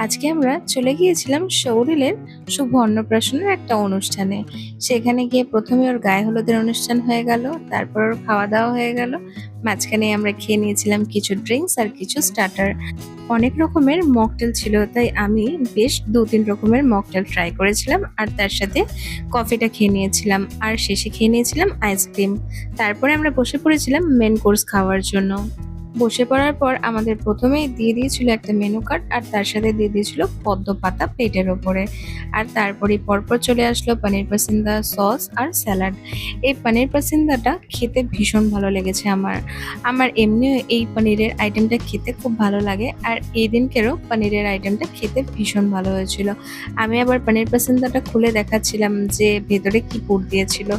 আজকে আমরা চলে গিয়েছিলাম শৌরিলের শুভ অন্নপ্রাশনের একটা অনুষ্ঠানে। সেখানে গিয়ে প্রথমে ওর গায়ে হলুদের অনুষ্ঠান হয়ে গেল, তারপর ওর খাওয়া দাওয়া হয়ে গেল। মাঝখানে আমরা খেয়ে নিয়েছিলাম কিছু ড্রিঙ্কস আর কিছু স্টার্টার। অনেক রকমের মকটেল ছিল, তাই আমি বেশ 2-3 রকমের মকটেল ট্রাই করেছিলাম আর তার সাথে কফিটা খেয়ে নিয়েছিলাম আর শেষে খেয়ে নিয়েছিলাম আইসক্রিম। তারপরে আমরা বসে পড়েছিলাম মেন কোর্স খাওয়ার জন্য। বসে পড়ার পর আমাদের প্রথমেই দিয়ে দিয়েছিল একটা মেনু কার্ড আর তার সাথে দিয়ে দিয়েছিল পদ্ম পাতা প্লেটের ওপরে। আর তারপরে পরপর চলে আসলো পনির পাসিন্দা, সস আর স্যালাড। এই পনির পাসিন্দাটা খেতে ভীষণ ভালো লেগেছে আমার। আমার এমনিও এই পনিরের আইটেমটা খেতে খুব ভালো লাগে, আর এই দিনকেরও পনিরের আইটেমটা খেতে ভীষণ ভালো হয়েছিল। আমি আবার পনির পাসিন্দাটা খুলে দেখাচ্ছিলাম যে ভেতরে কি পুর দিয়েছিল।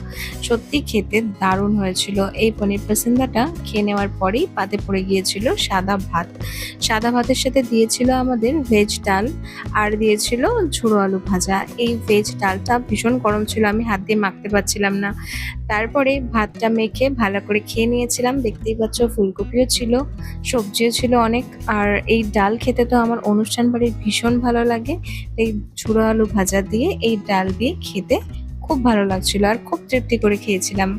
সত্যি খেতে দারুণ হয়েছিল। এই পনির পাসিন্দাটা খেয়ে নেওয়ার পরেই পাতে পড়ে গিয়েছিল সাদা ভাত। সাদা ভাতের সাথে দিয়েছিল আমাদের ভেজ ডাল আর দিয়েছিল ঝুড়ো আলু ভাজা। এই ভেজ ডালটা ভীষণ গরম ছিল, আমি হাত দিয়ে মাখতে পারছিলাম না। তারপরে ভাতটা মেখে ভালো করে খেয়ে নিয়েছিলাম। দেখতেই পাচ্ছ ফুলকপিও ছিল, সবজিও ছিল অনেক। আর এই ডাল খেতে তো আমার অনুষ্ঠান বাড়ির ভীষণ ভালো লাগে। এই ঝুড়ো আলু ভাজা দিয়ে এই ডাল দিয়ে খেতে খুব ভালো লাগছিল আর খুব তৃপ্তি করে খেয়েছিলাম।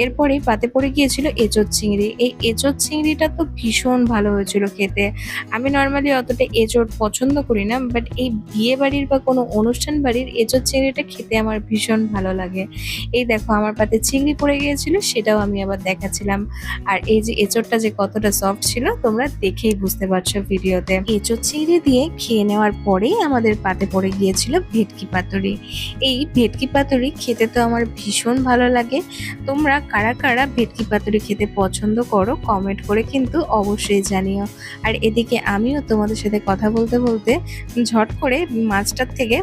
এরপরে পাতে পড়ে গিয়েছিল এঁচোড় চিংড়ি। এই এঁচোড় চিংড়িটা তো ভীষণ ভালো হয়েছিল খেতে। আমি নর্মালি অতটা এঁচোড় পছন্দ করি না, বাট এই বিয়ে বাড়ির বা কোনো অনুষ্ঠান বাড়ির এঁচোড় চিংড়িটা খেতে আমার ভীষণ ভালো লাগে। এই দেখো আমার পাতে চিংড়ি পড়ে গিয়েছিল, সেটাও আমি আবার দেখাচ্ছিলাম। আর এই যে এঁচোড়টা যে কতটা সফট ছিল তোমরা দেখেই বুঝতে পারছো ভিডিওতে। এঁচোড় চিংড়ি দিয়ে খেয়ে নেওয়ার পরেই আমাদের পাতে পড়ে গিয়েছিল ভেটকি পাতুরি। এই ভেটকি পাতুরি খেতে তো আমার ভীষণ ভালো লাগে। তোমরা কারা কারা ভেটকি পাতুরি খেতে পছন্দ করো কমেন্ট করে কিন্তু অবশ্যই জানিও। আর এদিকে আমিও তোমাদের সাথে কথা বলতে বলতে ঝট করে মাছটার থেকে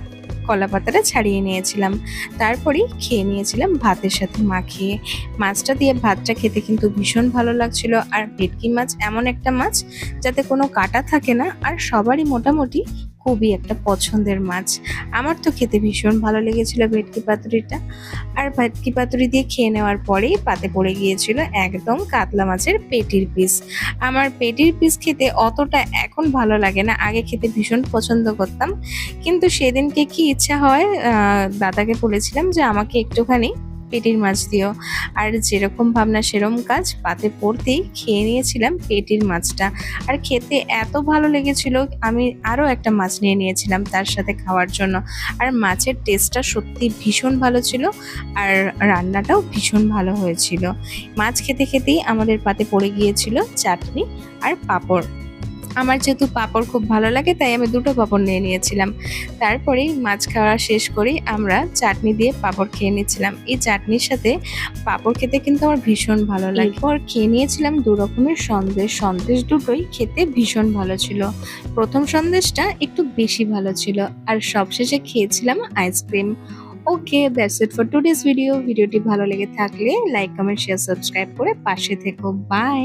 কলা পাতাটা ছাড়িয়ে নিয়েছিলাম। তারপরেই খেয়ে নিয়েছিলাম ভাতের সাথে মাখিয়ে। মাছটা দিয়ে ভাতটা খেতে কিন্তু ভীষণ ভালো লাগছিল। আর ভেটকি মাছ এমন একটা মাছ যাতে কোনো কাঁটা থাকে না, আর সবারই মোটামুটি খুবই একটা পছন্দের মাছ। আমার তো খেতে ভীষণ ভালো লেগেছিল ভেটকি পাতুরিটা। আর ভেটকি পাতুরি দিয়ে খেয়ে নেওয়ার পরেই পাতে পড়ে গিয়েছিল একদম কাতলা মাছের পেটির পিস। আমার পেটির পিস খেতে অতটা এখন ভালো লাগে না, আগে খেতে ভীষণ পছন্দ করতাম। কিন্তু সেদিনকে কি ইচ্ছা হয়, দাদাকে বলেছিলাম যে আমাকে একটুখানি পেটির মাছ দিও। আর যেরকম ভাবনা সেরকম কাজ, পাতে পড়তেই খেয়ে নিয়েছিলাম পেটির মাছটা। আর খেতে এত ভালো লেগেছিল, আমি আরও একটা মাছ নিয়ে নিয়েছিলাম তার সাথে খাওয়ার জন্য। আর মাছের টেস্টটা সত্যি ভীষণ ভালো ছিল, আর রান্নাটাও ভীষণ ভালো হয়েছিল। মাছ খেতে খেতেই আমাদের পাতে পড়ে গিয়েছিল চাটনি আর পাঁপড়। আমার যেহেতু পাঁপড় খুব ভালো লাগে তাই আমি 2টো পাঁপড় নিয়ে নিয়েছিলাম। তারপরেই মাছ খাওয়া শেষ করেই আমরা চাটনি দিয়ে পাঁপড় খেয়ে নিয়েছিলাম। এই চাটনির সাথে পাঁপড় খেতে কিন্তু আমার ভীষণ ভালো লাগে। এরপর খেয়ে নিয়েছিলাম 2 রকমের সন্দেশ। সন্দেশ দুটোই খেতে ভীষণ ভালো ছিল। প্রথম সন্দেশটা একটু বেশি ভালো ছিল, আর সবশেষে খেয়েছিলাম ice cream. Okay, that's it for today's video. ভিডিওটি ভালো লেগে থাকলে লাইক, কমেন্ট, শেয়ার, সাবস্ক্রাইব করে পাশে থেকো। বাই।